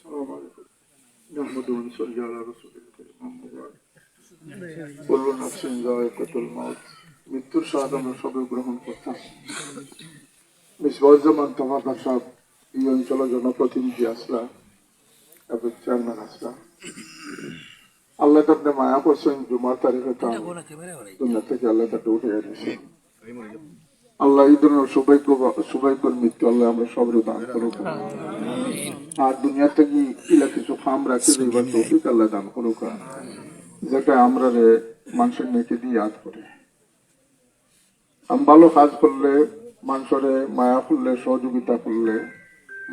السلام عليكم نحمد ونصلي على رسول الكريم أما بعد كل نفس ذائقة الموت মৃত্যুর স্বাদ আমরা সবে গ্রহণ করতাম। মিসবাউজ্জামান তামাকার সাহেব এই অঞ্চলের জনপ্রতিনিধি আসলা এবং চেয়ারম্যান আসলা আল্লাহ তাকে মায়া করছেন জুমার তারিখে তার দুনিয়া থেকে আল্লাহ তাকে উঠে এনেছে। আল্লাহ এই ধরনের সৌভাগ্যর মৃত্যু আল্লাহ আমরা সবরে দান করুক। আর দুনিয়া থেকে ইলা কিছু খাম রাখি যাইবার তৌফিক আল্লাহ দান করুক, যেটা আমরা মানুষের নেকে দিয়ে ইয়াদ করে ভালো কাজ করলে, মানুষের মায়া করলে, সহযোগিতা করলে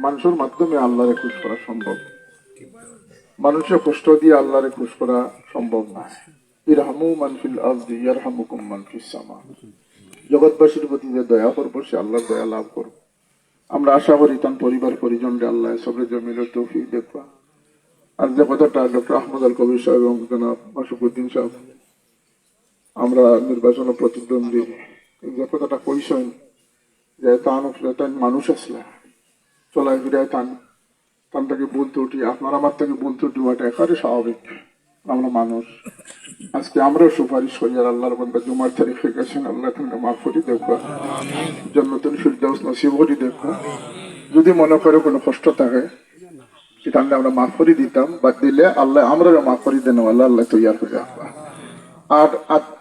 মানুষের মাধ্যমে আল্লাহরে খুশ করা সম্ভব। মানুষের কষ্ট দিয়ে আল্লাহরে খুশ করা সম্ভব না। ইরহামু মান ফিল আরদি ইয়ারহামুকুম মান ফিস সামা। জগৎবাসীর প্রতি যে দয়া করবো সে আল্লাহর দয়া লাভ করবো। আমরা আশা করি তার পরিবার পরিজনকে আল্লাহ সবরে জমিলের তৌফিক দেখবা। আর যে কথাটা ডক্টর আহমদ আল কবির সাহেব এবং জনাব মাসুকুদ্দিন সাহেব আমরা নির্বাচন প্রতিদ্বন্দ্বী যে কথাটা কইছেন যে তান মানুষ আসলে চলাই ফিরায় তান থেকে ভুল ত্রুটি আপনার আমার থেকে ভুল ত্রুটি হওয়াটা একেবারে স্বাভাবিক। আমরা মানুষ। আজকে আমরাও সুপারিশ করি আর আল্লাহর বান্দা জুমার তারিখে গেছেন, আল্লাহ তাকে মাফ করে দেখবা, জান্নাতুল ফিরদাউস নসিব করে দেখবা। যদি মনে করে কোনো কষ্ট থাকে তাহলে আমরা মাফ করে দিতাম, বাদ দিলে আল্লাহ আমরা মাফ করে দেন, আল্লাহ আল্লাহ তৈয়ার করে রাখবা। আর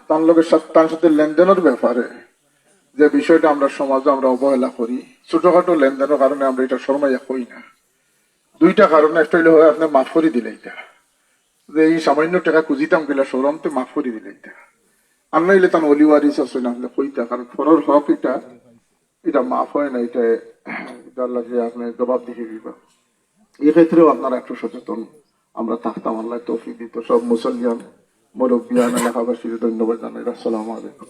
তার লোকের তার সাথে লেনদেনের ব্যাপারে যে বিষয়টা আমরা সমাজে আমরা অবহেলা করি, ছোটখাটো লেনদেনের কারণে আমরা এটা শর্মাইয়া কই না। দুইটা কারণে, একটা হইলে হয় আপনি মাফ করে দিলে এটা যে এই সামান্য টাকা খুঁজিতাম গেলে সরমতে মাফ করে দিলে এটা আর নইলে তার অলিওয়ারিস আছে না হলে কইতা, কারণ ফরর হক এটা মাফ হয় না, এটা লাগে আপনি জবাব দিয়ে দিবা। এক্ষেত্রেও আপনারা একটু সচেতন আমরা থাকতাম। আল্লাহ তৌফিক দিত। সব মুসলিয়ান মুরব্বিয়ান এলাকাবাসীর ধন্যবাদ জানাই। আসসালামু আলাইকুম।